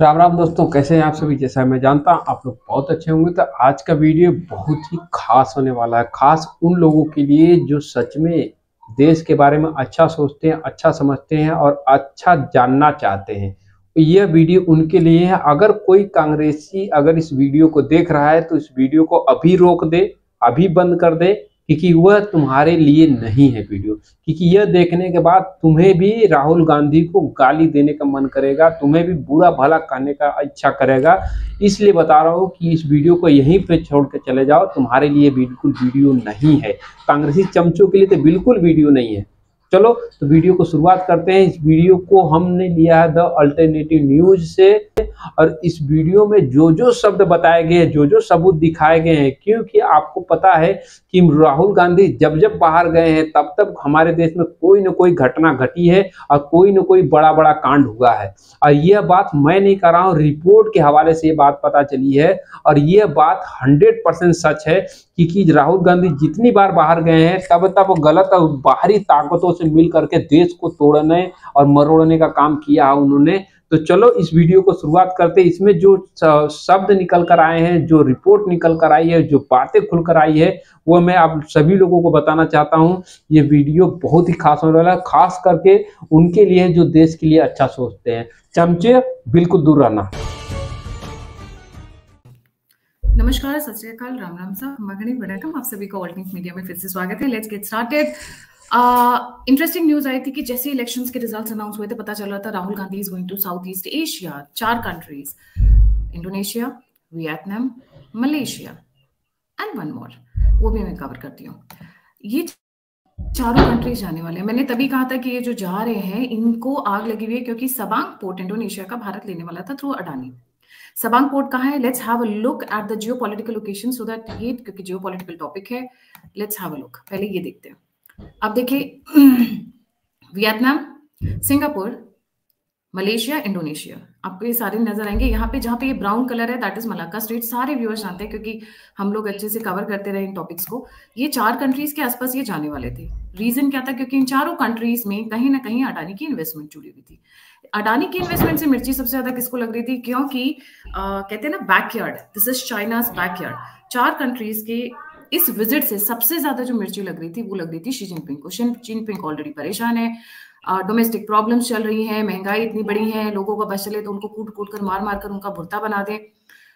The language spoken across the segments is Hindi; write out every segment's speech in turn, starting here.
राम राम दोस्तों, कैसे हैं आप सभी। जैसा मैं जानता हूं आप लोग बहुत अच्छे होंगे। तो आज का वीडियो बहुत ही खास होने वाला है, खास उन लोगों के लिए जो सच में देश के बारे में अच्छा सोचते हैं, अच्छा समझते हैं और अच्छा जानना चाहते हैं। तो यह वीडियो उनके लिए है। अगर कोई कांग्रेसी अगर इस वीडियो को देख रहा है तो इस वीडियो को अभी रोक दे, अभी बंद कर दे, क्योंकि वह तुम्हारे लिए नहीं है वीडियो। क्योंकि यह देखने के बाद तुम्हें भी राहुल गांधी को गाली देने का मन करेगा, तुम्हें भी बुरा भला कहने का इच्छा करेगा। इसलिए बता रहा हूँ कि इस वीडियो को यहीं पे छोड़ के चले जाओ, तुम्हारे लिए बिल्कुल वीडियो नहीं है। कांग्रेसी चमचों के लिए तो बिल्कुल वीडियो नहीं है। चलो तो वीडियो को शुरुआत करते हैं। इस वीडियो को हमने लिया है द अल्टरनेटिव न्यूज से। और इस वीडियो में जो जो शब्द बताए गए हैं, जो जो सबूत दिखाए गए हैं, क्योंकि आपको पता है कि राहुल गांधी जब जब बाहर गए हैं तब तब हमारे देश में कोई न कोई घटना घटी है और कोई न कोई बड़ा बड़ा कांड हुआ है। और यह बात मैं नहीं कर रहा हूँ, रिपोर्ट के हवाले से ये बात पता चली है। और यह बात 100% सच है कि राहुल गांधी जितनी बार बाहर गए हैं तब तब गलत और बाहरी ताकतों से मिल करके देश को तोड़ने और मरोड़ने का काम किया है उन्होंने। तो चलो इस वीडियो को शुरुआत करते हैं। इसमें जो शब्द निकल कर आए हैं, जो रिपोर्ट निकल कर आई है, जो बातें खुल कर आई है, वो मैं आप सभी लोगों को बताना चाहता हूं। ये वीडियो बहुत ही खास होने वाला है, खास करके उनके लिए जो देश के लिए अच्छा सोचते हैं। चमचे बिल्कुल दूर रहना। नमस्कार, सत श्री अकाल, राम राम साहब, मगनी वड़कम। आप सभी को ऑल्ट न्यूज़ मीडिया में फिर से स्वागत है। Let's get started. Interesting news आई थी कि जैसे इलेक्शंस के रिजल्ट्स अनाउंस हुए थे, पता चल रहा था Rahul Gandhi is going to south east Asia. 4 countries, Indonesia, Vietnam, Malaysia and 1 more, वो भी मैं कवर करती हूँ। ये चारों कंट्रीज जाने वाले हैं। मैंने तभी कहा था कि ये जो जा रहे हैं इनको आग लगी हुई है, क्योंकि सबांग पोर्ट इंडोनेशिया का भारत लेने वाला था थ्रू अडानी। सबांग पोर्ट कहाँ है? Let's have a look at the geopolitical location, so that ये, क्योंकि जियोपॉलिटिकल टॉपिक है, लेट्स हैव अ लुक। पहले ये देखते हैं। अब देखिए, वियतनाम, सिंगापुर, मलेशिया, इंडोनेशिया, आपको ये सारे नजर आएंगे। यहाँ पे जहाँ पे ये ब्राउन कलर है दैट इज मलाक्का स्ट्रेट। सारे व्यूअर्स जानते हैं क्योंकि हम लोग अच्छे से कवर करते रहे इन टॉपिक्स को। ये 4 कंट्रीज के आसपास ये जाने वाले थे। रीजन क्या था? क्योंकि इन चारों कंट्रीज में कहीं ना कहीं अडानी की इन्वेस्टमेंट जुड़ी हुई थी। अडानी की इन्वेस्टमेंट से मिर्ची सबसे ज्यादा किसको लग रही थी? क्योंकि कहते हैं ना backyard, this is China's backyard. 4 countries के इस विजिट से सबसे ज्यादा जो मिर्ची लग रही थी वो लग रही थी शी जिनपिंग को। शी जिनपिंग ऑलरेडी परेशान है, डोमेस्टिक प्रॉब्लम्स चल रही हैं, महंगाई इतनी बड़ी है, लोगों का बस चले तो उनको कूट कूट कर, मार मार कर उनका भुर्ता बना दें।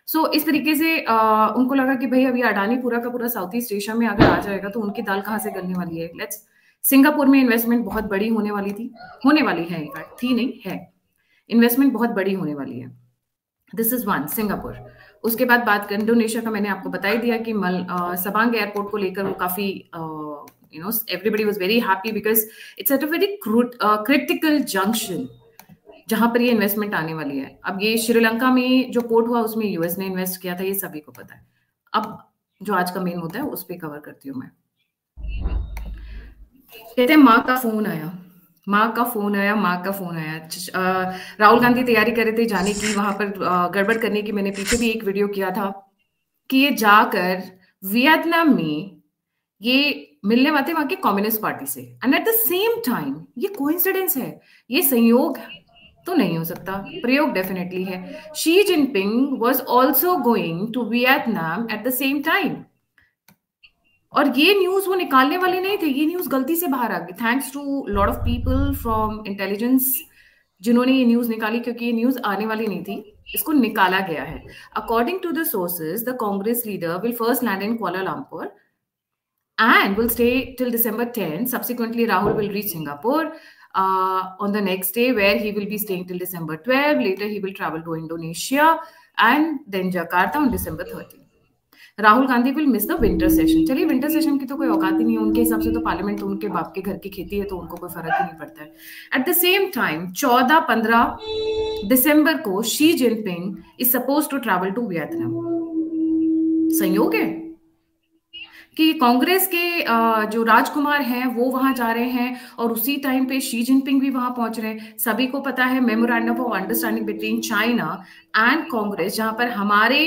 सो इस तरीके से उनको लगा कि भाई अभी अडानी पूरा का पूरा साउथ ईस्ट एशिया में अगर आ जाएगा तो उनकी दाल कहाँ से गलने वाली है। लेट्स, सिंगापुर में इन्वेस्टमेंट बहुत बड़ी होने वाली थी, होने वाली है, इनफैक्ट थी नहीं है, इन्वेस्टमेंट बहुत बड़ी होने वाली है। This is 1 Singapore. उसके बाद बात कर इंडोनेशिया का, मैंने आपको बता ही दिया कि सबांग एयरपोर्ट को लेकर वो काफी everybody was very happy because it's at a very critical junction जहां पर ये इन्वेस्टमेंट आने वाली है। अब ये श्रीलंका में जो पोर्ट हुआ उसमें यूएस ने इन्वेस्ट किया था, ये सभी को पता है। अब जो आज का मेन मुद्दा है उस पर कवर करती हूँ मैं। कहते हैं माँ का फोन आया, माँ का फोन आया, माँ का फोन आया। राहुल गांधी तैयारी कर रहे थे जाने की, वहां पर गड़बड़ करने की। मैंने पीछे भी एक वीडियो किया था कि ये जाकर वियतनाम में ये मिलने वाले वहां की कम्युनिस्ट पार्टी से। And eight the same time ये कोइंसिडेंस है, ये संयोग तो नहीं हो सकता, प्रयोग डेफिनेटली है। Xi Jinping was also going to Vietnam at the same time. और ये न्यूज वो निकालने वाले नहीं थे, ये न्यूज गलती से बाहर आ गई, thanks to lot of people from intelligence जिन्होंने ये न्यूज निकाली, क्योंकि ये न्यूज आने वाली नहीं थी, इसको निकाला गया है। According to the sources, the Congress leader will first land in Kuala Lumpur and will stay till December 10. Subsequently, Rahul will reach Singapore on the next day, where he will be staying till December 12. Later, he will travel to Indonesia and then Jakarta on December 13. Rahul Gandhi will miss the winter session. चलिए, विंटर सेशन की तो कोई औकात ही नहीं है उनके हिसाब से, तो पार्लियामेंट तो उनके बाप के घर की खेती है, तो उनको कोई फर्क ही नहीं पड़ता है। एट द सेम टाइम 14-15 दिसंबर को Xi Jinping is suppose to travel to Vietnam. संयोग है कि कांग्रेस के जो राजकुमार हैं वो वहां जा रहे हैं और उसी टाइम पे शी जिनपिंग भी वहां पहुंच रहे हैं। सभी को पता है memorandum of understanding between China and Congress, जहां पर हमारे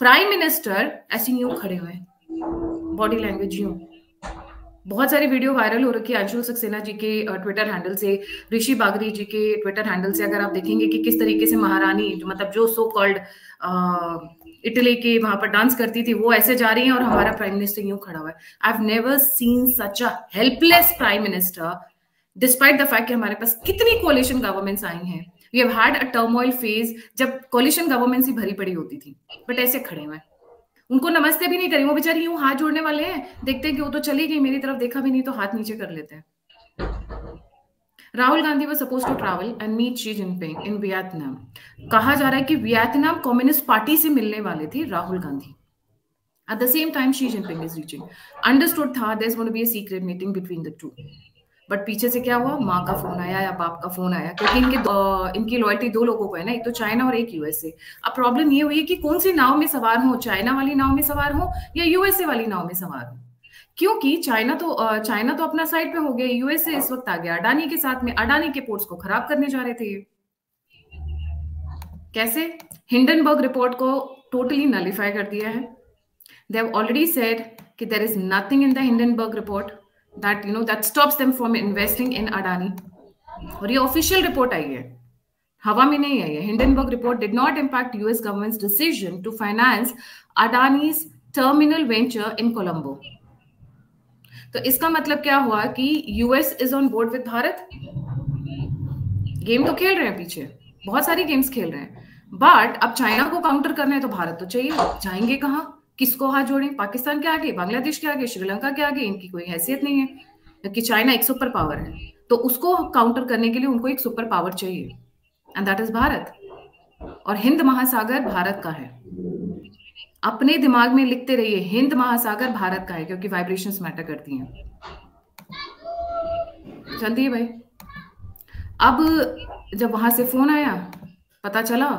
प्राइम मिनिस्टर ऐसे यूं खड़े हुए हैं, बॉडी लैंग्वेज यूं, बहुत सारी वीडियो वायरल हो रखी है अंशुल सक्सेना जी के ट्विटर हैंडल से, ऋषि बागरी जी के ट्विटर हैंडल से। अगर आप देखेंगे कि किस तरीके से महारानी मतलब जो सो कॉल्ड इटली के वहां पर डांस करती थी, वो ऐसे जा रही है और हमारा प्राइम मिनिस्टर यूं खड़ा हुआ है। I have never seen such a helpless prime minister, despite the fact कि हमारे पास कितनी कोalition गवर्नमेंट्स आई हैं। We have had a turmoil phase जब कोalition गवर्नमेंट्स ही भरी पड़ी होती थी, बट ऐसे खड़े हुए हैं। उनको नमस्ते भी नहीं करी, वो बेचारी यूं हाथ जोड़ने वाले हैं, देखते हैं कि वो तो चली गई, मेरी तरफ देखा भी नहीं तो हाथ नीचे कर लेते हैं। Rahul Gandhi was supposed to travel and meet Xi Jinping in Vietnam. कहा जा रहा है कि वियतनाम कम्युनिस्ट पार्टी से मिलने वाले थे Rahul Gandhi. At the same time, Xi Jinping is reaching. Understood था there's going to be a secret meeting between the two. But पीछे से क्या हुआ, माँ का फोन आया या बाप का फोन आया, क्योंकि इनकी लॉयल्टी दो लोगों को है ना, एक तो चाइना और एक यूएसए। अब प्रॉब्लम ये हुई है कि कौन सी नाव में सवार हो, चाइना वाली नाव में सवार हो या यूएसए वाली नाव में सवार हो। क्योंकि चाइना तो अपना साइड पे हो गया, यूएसए इस वक्त आ गया अडानी के साथ में, अडानी के पोर्ट्स को खराब करने जा रहे थे। कैसे? हिंडनबर्ग रिपोर्ट को टोटली नलिफाई कर दिया है। दे हैव ऑलरेडी सेड कि there is nothing in the Hindenburg report that that stops them from investing in Adani। और ये ऑफिशियल रिपोर्ट आई है, हवा में नहीं आई है। Hindenburg report did not impact US government's decision to finance Adani's terminal venture in Colombo। तो इसका मतलब क्या हुआ कि US is on board with Bharat. Game तो खेल रहे हैं पीछे, बहुत सारी गेम्स खेल रहे हैं, बट अब चाइना को काउंटर करना है तो भारत तो चाहिए। जाएंगे कहाँ, किसको हाथ जोड़ें? पाकिस्तान के आगे, बांग्लादेश के आगे, श्रीलंका के आगे इनकी कोई हैसियत नहीं है, क्योंकि चाइना एक सुपर पावर है, तो उसको काउंटर करने के लिए उनको एक सुपर पावर चाहिए, एंड दैट इज भारत। और हिंद महासागर भारत का है। अपने दिमाग में लिखते रहिए, हिंद महासागर भारत का है, क्योंकि वाइब्रेशंस मैटर करती हैं। चलती है भाई। अब जब वहां से फोन आया, पता चला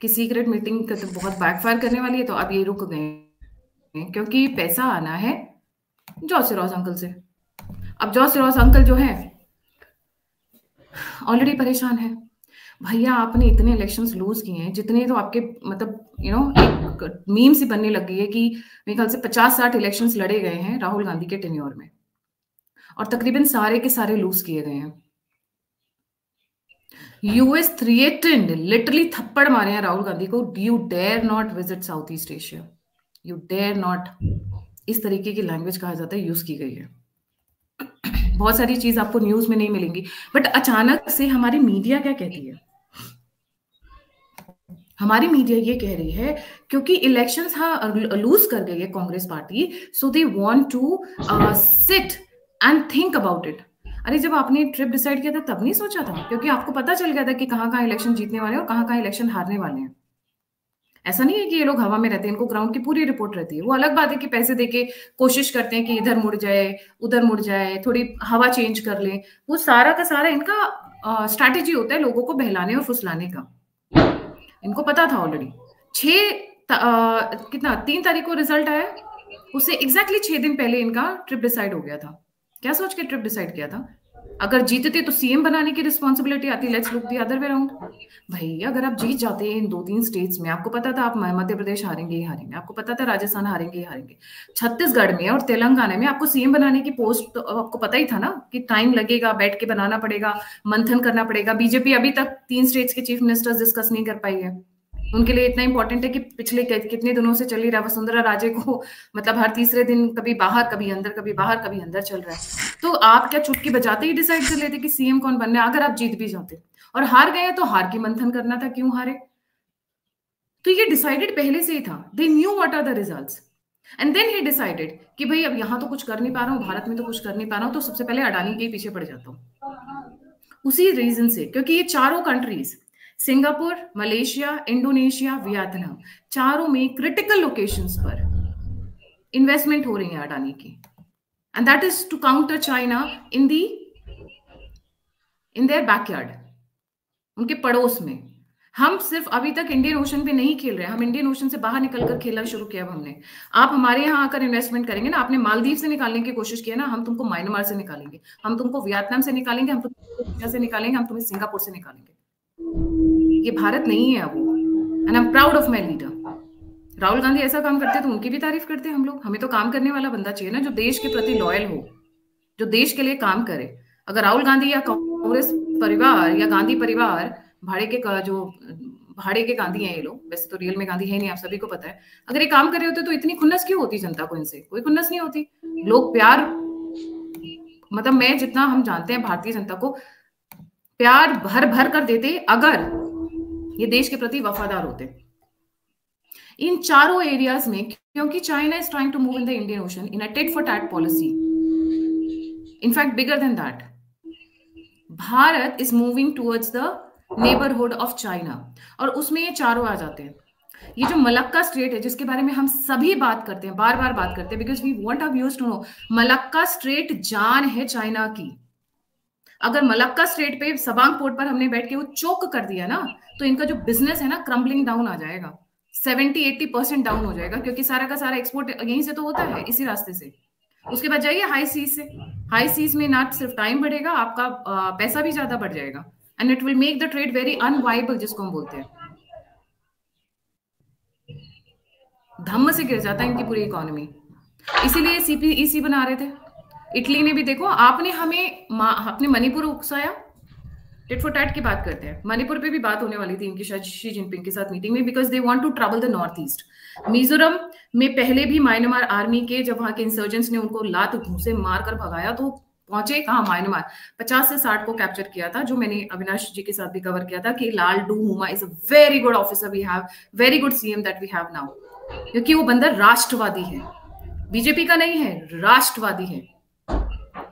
कि सीक्रेट मीटिंग तो बहुत बैकफायर करने वाली है, तो अब ये रुक गए क्योंकि पैसा आना है जॉर्ज सोरोस अंकल से। अब जॉर्ज सोरोस अंकल जो है ऑलरेडी परेशान है। भैया आपने इतने इलेक्शंस लूज किए हैं, जितने तो आपके मतलब एक मीम सी बनने लग गई है कि मेरे ख्याल से 50-60 इलेक्शंस लड़े गए हैं राहुल गांधी के टेन्योर में, और तकरीबन सारे के सारे लूज किए गए हैं। यूएस थ्रेटेंड, लिटरली थप्पड़ मारे हैं राहुल गांधी को, you dare not visit south east Asia, you dare not, इस तरीके की लैंग्वेज कहा जाता है, यूज की गई है। बहुत सारी चीज आपको न्यूज में नहीं मिलेंगी, बट अचानक से हमारी मीडिया क्या कहती है? हमारी मीडिया ये कह रही है क्योंकि इलेक्शंस लूज कर गई है Congress party, so they want to sit and think about it. अरे जब आपने ट्रिप डिसाइड किया था तब नहीं सोचा था? क्योंकि आपको पता चल गया था कि कहाँ इलेक्शन जीतने वाले हैं और कहाँ इलेक्शन हारने वाले हैं। ऐसा नहीं है कि ये लोग हवा में रहते हैं, इनको ग्राउंड की पूरी रिपोर्ट रहती है। वो अलग बात है कि पैसे देके कोशिश करते हैं कि इधर मुड़ जाए उधर मुड़ जाए, थोड़ी हवा चेंज कर ले, वो सारा का सारा इनका स्ट्रैटेजी होता है लोगों को बहलाने और फुसलाने का। इनको पता था ऑलरेडी। 3 तारीख को रिजल्ट आया, उससे एग्जैक्टली 6 दिन पहले इनका ट्रिप डिसाइड हो गया था। क्या सोच के ट्रिप डिसाइड किया था? अगर जीतते तो सीएम बनाने की रिस्पॉन्सिबिलिटी आती, let's look the other way around. भाई अगर आप जीत जाते हैं इन 2-3 स्टेट्स में, आपको पता था आप मध्य प्रदेश हारेंगे ही हारेंगे, आपको पता था राजस्थान हारेंगे ही हारेंगे, छत्तीसगढ़ में और तेलंगाना में आपको सीएम बनाने की पोस्ट तो आपको पता ही था ना कि टाइम लगेगा, बैठ के बनाना पड़ेगा, मंथन करना पड़ेगा। बीजेपी अभी तक 3 स्टेट्स के चीफ मिनिस्टर्स डिस्कस नहीं कर पाई है। उनके लिए इतना इंपॉर्टेंट है कि पिछले कितने दिनों से चली रहा वसुंधरा राजे को, मतलब हर तीसरे दिन कभी बाहर कभी अंदर, कभी बाहर कभी अंदर चल रहा है। तो आप क्या चुटकी बजाते ही डिसाइड कर लेते कि सीएम कौन बनना है? अगर आप जीत भी जाते और हार गए तो हार की मंथन करना था, क्यों हारे? तो ये डिसाइडेड पहले से ही था। They knew what are the results and then he decided कि भाई अब यहाँ तो कुछ कर नहीं पा रहा हूँ, भारत में तो कुछ कर नहीं पा रहा हूँ, तो सबसे पहले अडानी के पीछे पड़ जाता हूँ। उसी रीजन से, क्योंकि ये चारों countries, Singapore, Malaysia, Indonesia, Vietnam, चारों में क्रिटिकल लोकेशंस पर इन्वेस्टमेंट हो रही है अडानी की, and that is to counter China in their backyard, उनके पड़ोस में। हम सिर्फ अभी तक इंडियन ओशन पे नहीं खेल रहे, हम इंडियन ओशन से बाहर निकलकर खेलना शुरू किया। अब हमने, आप हमारे यहाँ आकर इन्वेस्टमेंट करेंगे ना, आपने मालदीव से निकालने की कोशिश किया ना, हम तुमको म्यांमार से निकालेंगे, हम तुमको वियतनाम से निकालेंगे, हम तुमको इंडिया से निकालेंगे, हम तुम्हें सिंगापुर से निकालेंगे। ये भारत नहीं है अब वो, and I am proud of my leader. Rahul Gandhi ऐसा काम करते तो उनकी भी तारीफ करते हम लोग। हमें तो काम करने वाला बंदा चाहिए ना, जो देश के प्रति लॉयल हो। जो देश के लिए काम करे। अगर राहुल गांधी या कांग्रेस परिवार या गांधी परिवार भाड़े के गांधी हैं ये लोग, वैसे तो रियल में गांधी है नहीं, आप सभी को पता है, अगर ये काम कर रहे होते तो इतनी खुन्नस क्यों होती जनता को? इनसे कोई खुन्नस नहीं होती। लोग प्यार, मतलब मैं जितना हम जानते हैं भारतीय जनता को प्यार भर भर कर देते अगर ये देश के प्रति वफादार होते। इन चारों एरियाज में, क्योंकि China is trying to move in the Indian ocean in a tit for tat policy, in fact bigger than that, Bharat is moving towards the neighbourhood of China, और उसमें ये चारों आ जाते हैं। ये जो मलक्का स्ट्रेट है जिसके बारे में हम सभी बात करते हैं, बार बार बात करते हैं, because we want our viewers to know, Malacca strait जान है चाइना की। अगर मलक्का स्ट्रेट पे सबांग पोर्ट पर हमने बैठ के वो चोक कर दिया ना, तो इनका जो बिजनेस है ना क्रम्बलिंग डाउन आ जाएगा, 70-80% डाउन हो जाएगा, क्योंकि सारा का सारा एक्सपोर्ट यहीं से तो होता है, इसी रास्ते से। उसके बाद जाइए हाई सीज से, हाई सीज में ना सिर्फ टाइम बढ़ेगा, आपका पैसा भी ज्यादा बढ़ जाएगा, and it will make the trade very unviable, जिसको हम बोलते हैं। धम्म से गिर जाता है इनकी पूरी इकोनॉमी। इसीलिए CPEC बना रहे थे। इटली ने भी, देखो आपने हमें अपने मणिपुर उकसाया, टिट फॉर टैट की बात करते हैं, मणिपुर पे भी बात होने वाली थी इनकी शायद शी जिनपिंग के साथ मीटिंग में, because they want to trouble the north east. Mizoram में पहले भी म्यांमार आर्मी के, जब वहां के इंसर्जेंट्स ने उनको लात घूंसे मारकर भगाया, तो पहुंचे कहाँ? म्यांमार। 50 से 60 को कैप्चर किया था, जो मैंने अविनाश जी के साथ भी कवर किया था कि Lalduhoma is a very good officer, we have very good CM that we have now, क्योंकि वो बंदा राष्ट्रवादी है, बीजेपी का नहीं है, राष्ट्रवादी है।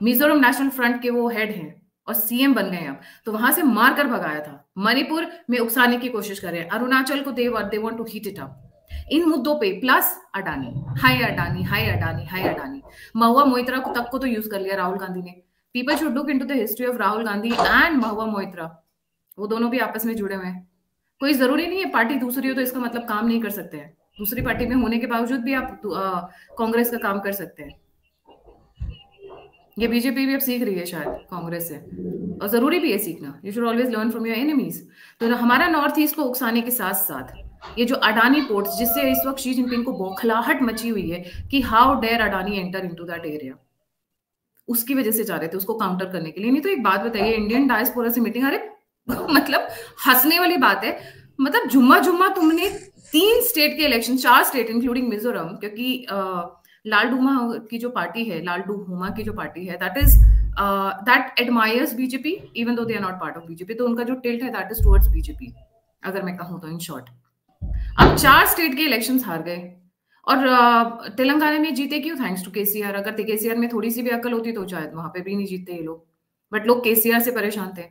मिजोरम नेशनल फ्रंट के वो हेड हैं और CM बन गए अब, तो वहां से मारकर भगाया था। मणिपुर में उकसाने की कोशिश कर रहे हैं, अरुणाचल को they want to heat it up इन मुद्दों पे, plus Adani, hi Adani, hi Adani, hi Adani. Mahua Moitra को तक को तो यूज कर लिया राहुल गांधी ने। People should look into the history of Rahul Gandhi and Mahua Moitra, वो दोनों भी आपस में जुड़े हुए हैं। कोई जरूरी नहीं है पार्टी दूसरी हो तो इसका मतलब काम नहीं कर सकते हैं, दूसरी पार्टी में होने के बावजूद भी आप कांग्रेस का काम कर सकते हैं। ये बीजेपी भी अब सीख रही है शायद कांग्रेस से, और जरूरी भी है सीखना। You should always learn from your enemies. तो हमारा नॉर्थ ईस्ट को उकसाने के साथ साथ ये जो अडानी पोर्ट्स, जिससे इस वक्त शी जिनपिंग को बौखलाहट मची हुई है कि how dare Adani enter into that area, उसकी वजह से जा रहे थे उसको काउंटर करने के लिए। नहीं तो एक बात बताइए, इंडियन डायस्पोरा से मीटिंग, अरे मतलब हंसने वाली बात है। मतलब जुम्मा तुमने 3 स्टेट के इलेक्शन, 4 स्टेट इंक्लूडिंग मिजोरम, क्योंकि लालडूमा की जो पार्टी है, लालडूहुमा की जो पार्टी है, that admires BJP even though they are not part of BJP, तो उनका जो टिल्ट है दैट इज टुवर्ड्स बीजेपी, अगर मैं कहूं तो इन शॉर्ट। अब 4 स्टेट के इलेक्शंस हार गए, और तेलंगाना में जीते क्यों? Thanks to KCR. अगर केसीआर में थोड़ी सी भी अकल होती तो शायद वहां पे भी नहीं जीतते ये लोग, बट लोग केसीआर से परेशान थे।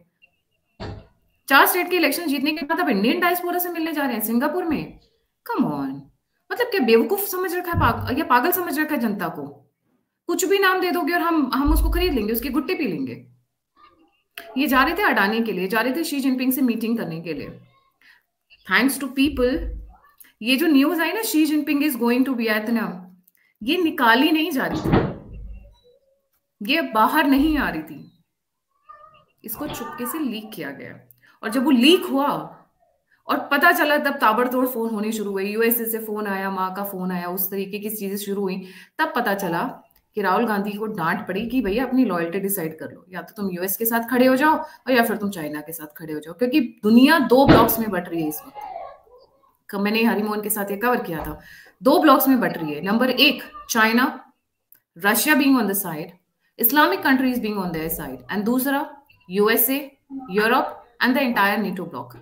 4 स्टेट के इलेक्शन जीतने के बाद अब इंडियन डायस्पोरा से मिलने जा रहे हैं सिंगापुर में। कम ऑन, मतलब क्या बेवकूफ समझ रखा है या पागल समझ रखा है जनता को? कुछ भी नाम दे दोगे और हम उसको खरीद लेंगे, उसकी गुट्टी पी लेंगे। ये जा रहे थे अडानी के लिए, जा रहे थे शी जिनपिंग से मीटिंग करने के लिए। थैंक्स टू पीपल, ये जो न्यूज आई ना Xi Jinping is going to Vietnam, ये निकाली नहीं जा रही थी, ये बाहर नहीं आ रही थी, इसको चुपके से लीक किया गया। और जब वो लीक हुआ और पता चला, तब ताबड़तोड़ फोन होनी शुरू हुई, यूएसए से फोन आया, माँ का फोन आया, उस तरीके की चीजें शुरू हुई। तब पता चला कि राहुल गांधी को डांट पड़ी कि भैया अपनी लॉयल्टी डिसाइड कर लो, या तो तुम यूएस के साथ खड़े हो जाओ और या फिर तुम चाइना के साथ खड़े हो जाओ, क्योंकि दुनिया 2 ब्लॉक्स में बट रही है इस वक्त। मैंने हरिमोहन के साथ ये कवर किया था, 2 ब्लॉक्स में बट रही है। Number 1 China, Russia being on the side, Islamic countries being on their side, and दूसरा USA, Europe and the entire NATO bloc.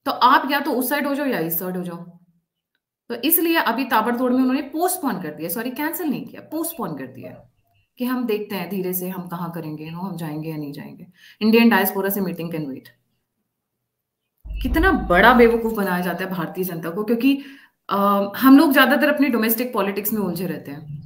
तो आप या तो उस साइड हो जाओ या इस साइड हो जाओ। तो इसलिए अभी ताबड़तोड़ में उन्होंने पोस्टपोन कर दिया, सॉरी कैंसिल नहीं किया, पोस्टपोन कर दिया कि हम देखते हैं धीरे से हम कहाँ करेंगे, हम जाएंगे या नहीं जाएंगे। इंडियन डायस्पोरा से मीटिंग कैन वेट। कितना बड़ा बेवकूफ बनाया जाता है भारतीय जनता को, क्योंकि हम लोग ज्यादातर अपनी डोमेस्टिक पॉलिटिक्स में उलझे रहते हैं,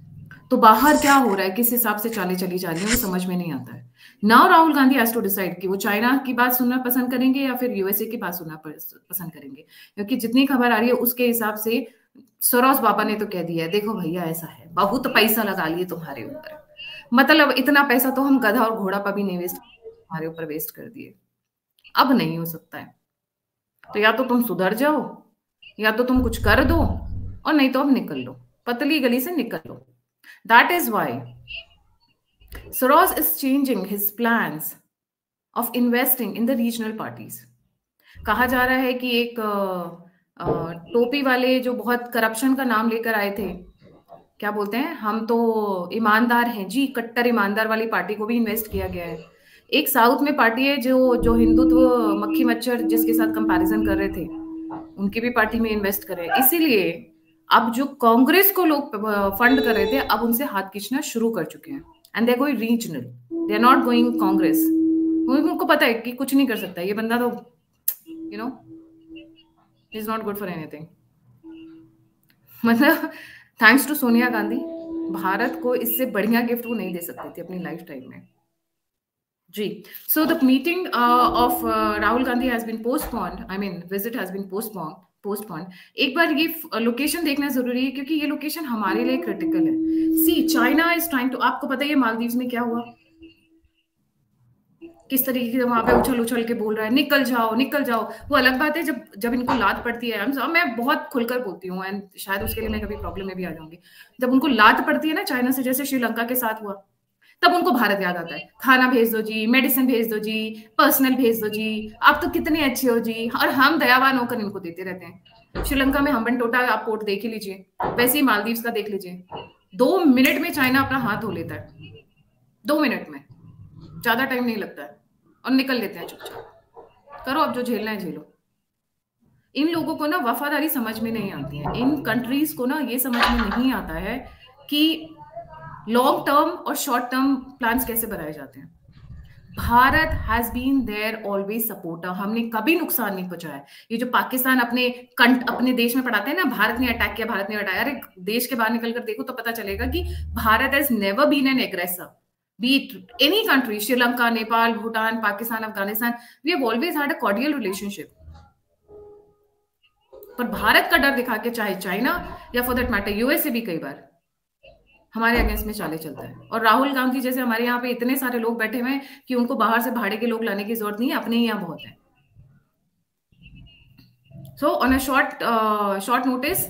तो बाहर क्या हो रहा है, किस हिसाब से चालें चली जा रही है, वो समझ में नहीं आता है। Now Rahul Gandhi has to decide कि वो चाइना की बात सुनना पसंद करेंगे या फिर यूएसए की बात सुनना पसंद करेंगे, क्योंकि जितनी खबर आ रही है उसके हिसाब से सरोज बाबा ने तो कह दिया है, देखो भैया ऐसा है, बहुत पैसा लगा लिए तुम्हारे ऊपर, मतलब इतना पैसा तो हम गधा और घोड़ा पर भी नहीं वेस्ट, तुम्हारे ऊपर वेस्ट कर दिए, अब नहीं हो सकता है। तो या तो तुम सुधर जाओ, या तो तुम कुछ कर दो, और नहीं तो अब निकल लो, पतली गली से निकल लो। That is why Soros is changing his plans of investing in the regional parties. कहा जा रहा है कि एक टोपी वाले जो बहुत करप्शन का नाम लेकर आए थे, क्या बोलते हैं, हम तो ईमानदार हैं जी, कट्टर ईमानदार वाली पार्टी को भी इन्वेस्ट किया गया है। एक साउथ में पार्टी है जो हिंदुत्व मक्खी मच्छर जिसके साथ कंपैरिजन कर रहे थे, उनकी भी पार्टी में इन्वेस्ट कर रहे हैं। इसीलिए अब जो कांग्रेस को लोग फंड कर रहे थे, अब उनसे हाथ खींचना शुरू कर चुके हैं। And they are going regional, they are not going Congress. उनको पता है कि कुछ नहीं कर सकता ये बंदा, तो you know is not good for anything. मतलब थैंक्स टू सोनिया गांधी, भारत को इससे बढ़िया गिफ्ट वो नहीं दे सकती थी अपनी लाइफ टाइम में जी। So the meeting of Rahul Gandhi has been postponed, I mean visit has been postponed. एक बार ये लोकेशन देखना जरूरी है क्योंकि ये लोकेशन हमारे लिए क्रिटिकल है। सी चाइना इज ट्राइंग टू, आपको पता है मालदीव्स में क्या हुआ, किस तरीके से वहां पे उछल के बोल रहा है निकल जाओ निकल जाओ। वो अलग बात है जब इनको लात पड़ती है, मैं बहुत खुलकर बोलती हूँ एंड शायद उसके लिए मैं कभी प्रॉब्लम में भी आ जाऊंगी। जब उनको लात पड़ती है ना चाइना से, जैसे श्रीलंका के साथ हुआ, तब उनको भारत याद आता है। खाना भेज दो जी, मेडिसिन भेज दो जी, पर्सनल भेज दो जी, आप तो कितने अच्छे हो जी, और हम दयावान होकर इनको देते रहते हैं। श्रीलंका में हम्बनटोटा आप पोर्ट देख ही लीजिए, वैसे ही मालदीव्स का देख लीजिए। 2 मिनट में चाइना अपना हाथ धो लेता है, 2 मिनट में, ज्यादा टाइम नहीं लगता है, और निकल लेते हैं चुपचाप। करो अब जो झेलना है झेलो। इन लोगों को ना वफादारी समझ में नहीं आती है, इन कंट्रीज को ना ये समझ में नहीं आता है कि लॉन्ग टर्म और शॉर्ट टर्म प्लान्स कैसे बनाए जाते हैं। Bharat has been there always supporter, हमने कभी नुकसान नहीं पहुंचाया। ये जो पाकिस्तान अपने देश में पढ़ाते हैं ना, भारत ने अटैक किया, भारत ने हटाया, अरे देश के बाहर निकलकर देखो तो पता चलेगा कि Bharat has never been an aggressor, be it any country, Sri Lanka, Nepal, Bhutan, Pakistan, Afghanistan, we have always had a cordial relationship. पर भारत का डर दिखा के चाहे चाइना या फॉर दैट मैटर यूएसए भी कई बार हमारे अगेंस्ट में चाले चलता है। और राहुल गांधी जैसे हमारे यहाँ पे इतने सारे लोग बैठे हुए हैं कि उनको बाहर से भाड़े के लोग लाने की जरूरत नहीं है, अपने ही यहाँ बहुत है। So on a short notice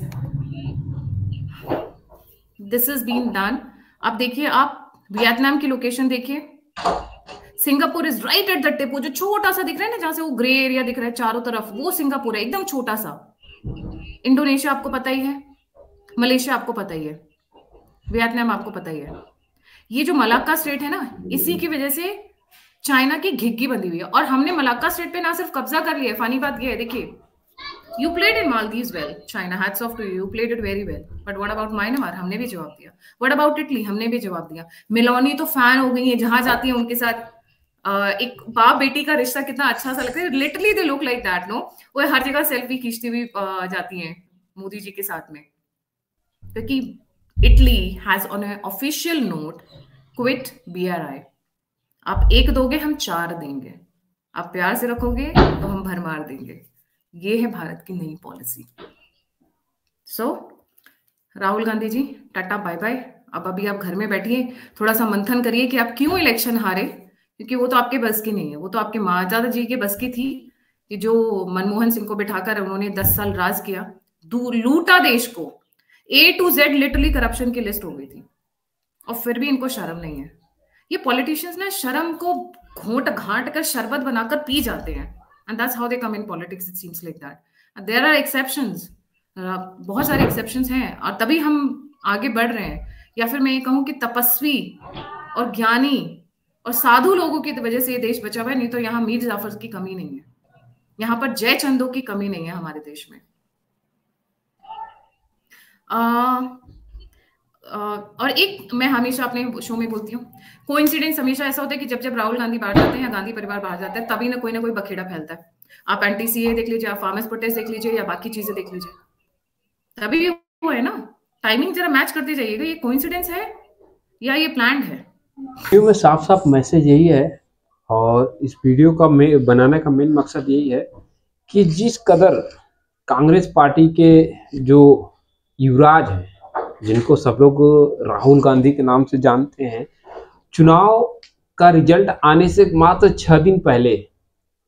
this is been done. अब देखिए, आप वियतनाम की लोकेशन देखिए, Singapore is right at the tip. वो जो छोटा सा दिख रहा है ना, जहां से वो ग्रे एरिया दिख रहा है चारों तरफ, वो सिंगापुर है, एकदम छोटा सा। इंडोनेशिया आपको पता ही है, मलेशिया आपको पता ही है, वियतनाम आपको पता ही है। ये जो मलाक्का स्टेट है ना, इसी की वजह से चाइना की घिग्गी बंधी हुई है। और हमने मलाक्का स्टेट पे ना सिर्फ कब्जा कर लिया है, फनी बात यह है, देखिए, You played in Maldives well, China. Hats off to you. You played it very well. But what about Myanmar? हमने भी जवाब दिया. What about Italy? हमने भी जवाब दिया. मेलोनी तो फैन हो गई है, जहां जाती है उनके साथ एक बाप बेटी का रिश्ता कितना अच्छा सा लगता है। Literally they look like that, no? वो हर जगह सेल्फी खींचती हुई जाती हैं मोदी जी के साथ में, क्योंकि Italy has on an official note quit BRI. आप 1 दोगे, हम 4 देंगे। आप प्यार से रखोगे तो हम भरमार देंगे। ये है भारत की नई पॉलिसी। सो Rahul Gandhi ji, tata bye bye. अब अभी आप घर में बैठिए, थोड़ा सा मंथन करिए कि आप क्यों इलेक्शन हारे, क्योंकि वो तो आपके बस की नहीं है। वो तो आपके महाराजा जी के बस की थी कि जो मनमोहन सिंह को बिठाकर उन्होंने 10 साल राज किया, लूटा देश को, A to Z literally corruption की लिस्ट हो गई थी, और फिर भी इनको शर्म नहीं है। ये पॉलिटिशियंस ना शर्म को घोंट घाट कर शरबत बनाकर पी जाते हैं, and that's how they come in politics. It seems like that. There are exceptions, बहुत सारे exceptions हैं, और तभी हम आगे बढ़ रहे हैं। या फिर मैं ये कहूँ कि तपस्वी और ज्ञानी और साधु लोगों की वजह से ये देश बचा हुआ है, नहीं तो यहाँ मीर जाफर की कमी नहीं है, यहाँ पर जय चंदों की कमी नहीं है हमारे देश में। और एक मैं हमेशा अपने शो में बोलती हूँ, कोइंसिडेंस हमेशा ऐसा होता है कि जब राहुल गांधी बाहर जाते हैं या गांधी परिवार बाहर जाता है, तभी ना कोई बखेड़ा फैलता है। आप एंटी सीए देख लीजिए, आप फार्मर्स प्रोटेस्ट देख लीजिए, या बाकी चीजें देख लीजिए, तभी वो है ना। टाइमिंग जरा मैच करते जाइएगा, ये कोइंसिडेंस है या ये प्लान्ड है। वीडियो में साफ साफ मैसेज यही है, और इस वीडियो का बनाने का मेन मकसद यही है कि जिस कदर कांग्रेस पार्टी के जो युवराज हैं, जिनको सब लोग राहुल गांधी के नाम से जानते हैं, चुनाव का रिजल्ट आने से मात्र 6 दिन पहले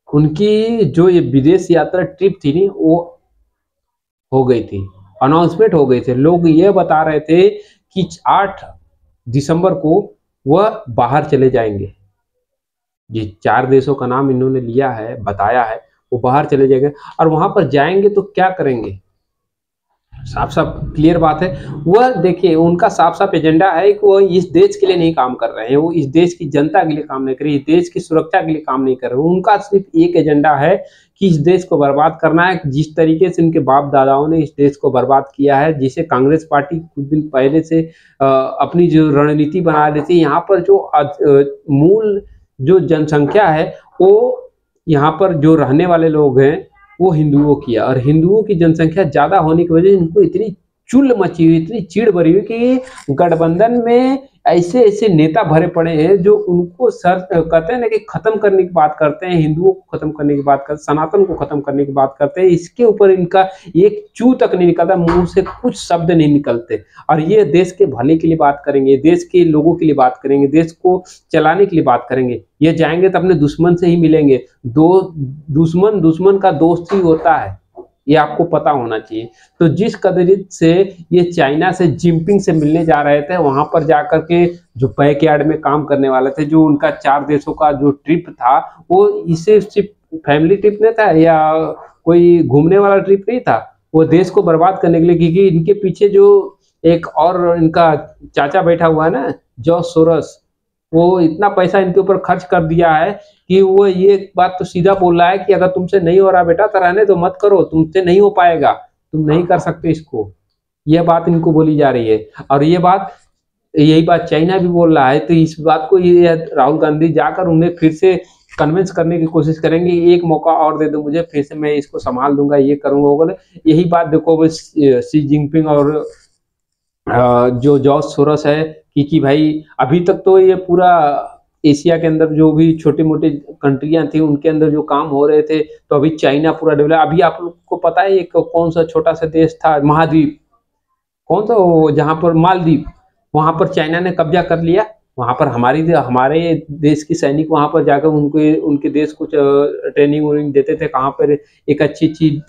उनकी जो ये विदेश यात्रा ट्रिप थी नी, वो हो गई थी, अनाउंसमेंट हो गई थे। लोग ये बता रहे थे कि 8 दिसंबर को वह बाहर चले जाएंगे। जिस 4 देशों का नाम इन्होंने लिया है, बताया है, वो बाहर चले जाएंगे और वहां पर जाएंगे तो क्या करेंगे? साफ साफ क्लियर बात है। वह देखिए, उनका साफ साफ एजेंडा है कि वो इस देश के लिए नहीं काम कर रहे हैं, वो इस देश की जनता के लिए काम नहीं कर रहे, इस देश की सुरक्षा के लिए काम नहीं कर रहे। उनका सिर्फ एक एजेंडा है कि इस देश को बर्बाद करना है। जिस तरीके से उनके बाप दादाओं ने इस देश को बर्बाद किया है, जिसे कांग्रेस पार्टी कुछ दिन पहले से अपनी जो रणनीति बना रही थी, यहाँ पर जो मूल जो जनसंख्या है, वो यहाँ पर जो रहने वाले लोग हैं वो हिंदुओं की है, और हिंदुओं की जनसंख्या ज्यादा होने की वजह से इनको इतनी चुल मची हुई, इतनी चिड़ भरी हुई कि गठबंधन में ऐसे ऐसे नेता भरे पड़े हैं जो उनको सर कहते हैं ना कि खत्म करने की बात करते हैं, हिंदुओं को खत्म करने की बात करते, सनातन को खत्म करने की बात करते हैं। इसके ऊपर इनका एक चू तक नहीं निकलता, मुंह से कुछ शब्द नहीं निकलते। और ये देश के भले के लिए बात करेंगे, देश के लोगों के लिए बात करेंगे, देश को चलाने के लिए बात करेंगे। ये जाएंगे तो अपने दुश्मन से ही मिलेंगे। दुश्मन का दोस्त ही होता है, ये आपको पता होना चाहिए। तो जिस कदर से ये चाइना से जिनपिंग से मिलने जा रहे थे, वहां पर जाकर के जो बैकयार्ड में काम करने वाले थे, जो उनका 4 देशों का जो ट्रिप था, वो इसे सिर्फ फैमिली ट्रिप नहीं था या कोई घूमने वाला ट्रिप नहीं था, वो देश को बर्बाद करने के लिए। क्योंकि इनके पीछे जो एक और इनका चाचा बैठा हुआ है ना, जॉर्ज सोरोस, वो इतना पैसा इनके ऊपर खर्च कर दिया है कि वो ये बात तो सीधा बोल रहा है कि अगर तुमसे नहीं हो रहा बेटा तो रहने दो, मत करो, तुमसे नहीं हो पाएगा, तुम नहीं कर सकते इसको। यह बात इनको बोली जा रही है, और यही बात चाइना भी बोल रहा है। तो इस बात को ये राहुल गांधी जाकर उन्हें फिर से कन्विंस करने की कोशिश करेंगे, एक मौका और दे दो मुझे, फिर से मैं इसको संभाल दूंगा, ये करूंगा, वो बोले। यही बात देखो शी जिनपिंग और जो जॉर्ज सोरोस है कि भाई अभी तक तो ये पूरा एशिया के अंदर जो भी छोटी मोटी कंट्रियां थी उनके अंदर जो काम हो रहे थे, तो अभी चाइना पूरा डेवलप। अभी आप लोग को पता है एक कौन सा छोटा सा देश था, महाद्वीप, कौन सा, जहां पर मालदीव, वहां पर चाइना ने कब्जा कर लिया। वहां पर हमारे देश के सैनिक वहां पर जाकर उनके देश को ट्रेनिंग व्रेनिंग देते थे, कहाँ पर एक अच्छी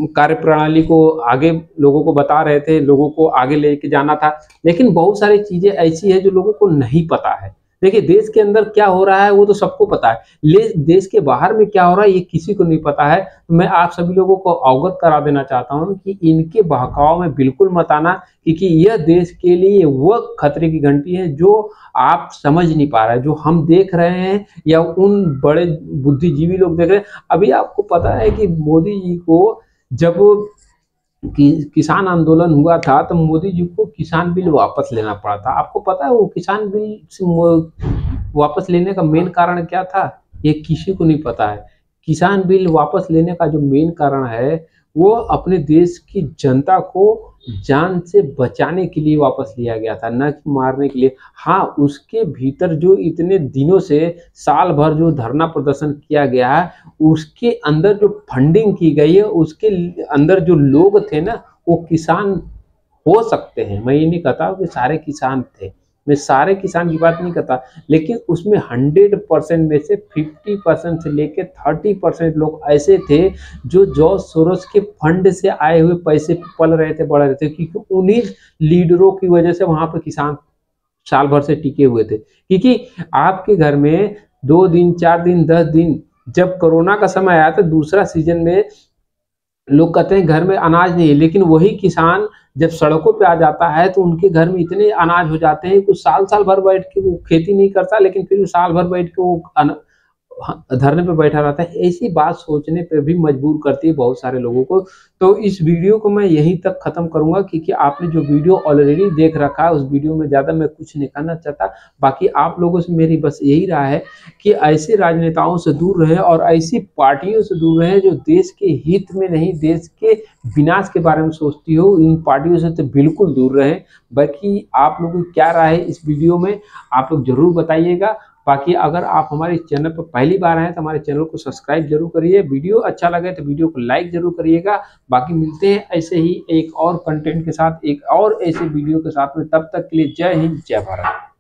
कार्य प्रणाली को आगे लोगों को बता रहे थे, लोगों को आगे लेके जाना था। लेकिन बहुत सारी चीजें ऐसी है जो लोगों को नहीं पता है। देखिए, देश के अंदर क्या हो रहा है वो तो सबको पता है, देश के बाहर में क्या हो रहा है ये किसी को नहीं पता है। तो मैं आप सभी लोगों को अवगत करा देना चाहता हूं कि इनके बहकाव में बिल्कुल मत आना, क्योंकि यह देश के लिए वह खतरे की घंटी है जो आप समझ नहीं पा रहे, जो हम देख रहे हैं या उन बड़े बुद्धिजीवी लोग देख रहे हैं। अभी आपको पता है कि मोदी जी को जब किसान आंदोलन हुआ था तो मोदी जी को किसान बिल वापस लेना पड़ा था। आपको पता है वो किसान बिल वापस लेने का मेन कारण क्या था? ये किसी को नहीं पता है। किसान बिल वापस लेने का जो मेन कारण है वो अपने देश की जनता को जान से बचाने के लिए वापस लिया गया था, न कि मारने के लिए। हाँ, उसके भीतर जो इतने दिनों से साल भर जो धरना प्रदर्शन किया गया है, उसके अंदर जो फंडिंग की गई है, उसके अंदर जो लोग थे ना, वो किसान हो सकते हैं। मैं ये नहीं कहता कि सारे किसान थे, मैं सारे किसान की बात नहीं करता, लेकिन उसमें 100% में से 50% से लेकर 30% लोग ऐसे थे जो जॉर्ज सोरोस के फंड से आए हुए पैसे पल रहे थे, बढ़ रहे थे, क्योंकि उन्हीं लीडरों की वजह से वहां पर किसान साल भर से टिके हुए थे। क्योंकि आपके घर में 2 दिन 4 दिन 10 दिन, जब कोरोना का समय आया था दूसरा सीजन में, लोग कहते हैं घर में अनाज नहीं है, लेकिन वही किसान जब सड़कों पे आ जाता है तो उनके घर में इतने अनाज हो जाते हैं, कुछ साल भर बैठ के वो खेती नहीं करता, लेकिन फिर साल भर बैठ के वो धरने पे बैठा रहता है। ऐसी बात सोचने पे भी मजबूर करती है बहुत सारे लोगों को। तो इस वीडियो को मैं यहीं तक खत्म करूंगा, क्योंकि आपने जो वीडियो ऑलरेडी देख रखा है उस वीडियो में ज्यादा मैं कुछ नहीं कहना चाहता। बाकी आप लोगों से मेरी बस यही राय है कि ऐसे राजनेताओं से दूर रहे और ऐसी पार्टियों से दूर रहे जो देश के हित में नहीं, देश के विनाश के बारे में सोचती हो। इन पार्टियों से तो बिल्कुल दूर रहे। बाकी आप लोगों की क्या राय है इस वीडियो में, आप लोग जरूर बताइएगा। बाकी अगर आप हमारे चैनल पर पहली बार आए तो हमारे चैनल को सब्सक्राइब जरूर करिए। वीडियो अच्छा लगे तो वीडियो को लाइक जरूर करिएगा। बाकी मिलते हैं ऐसे ही एक और कंटेंट के साथ, एक और ऐसे वीडियो के साथ में। तब तक के लिए जय हिंद, जय भारत।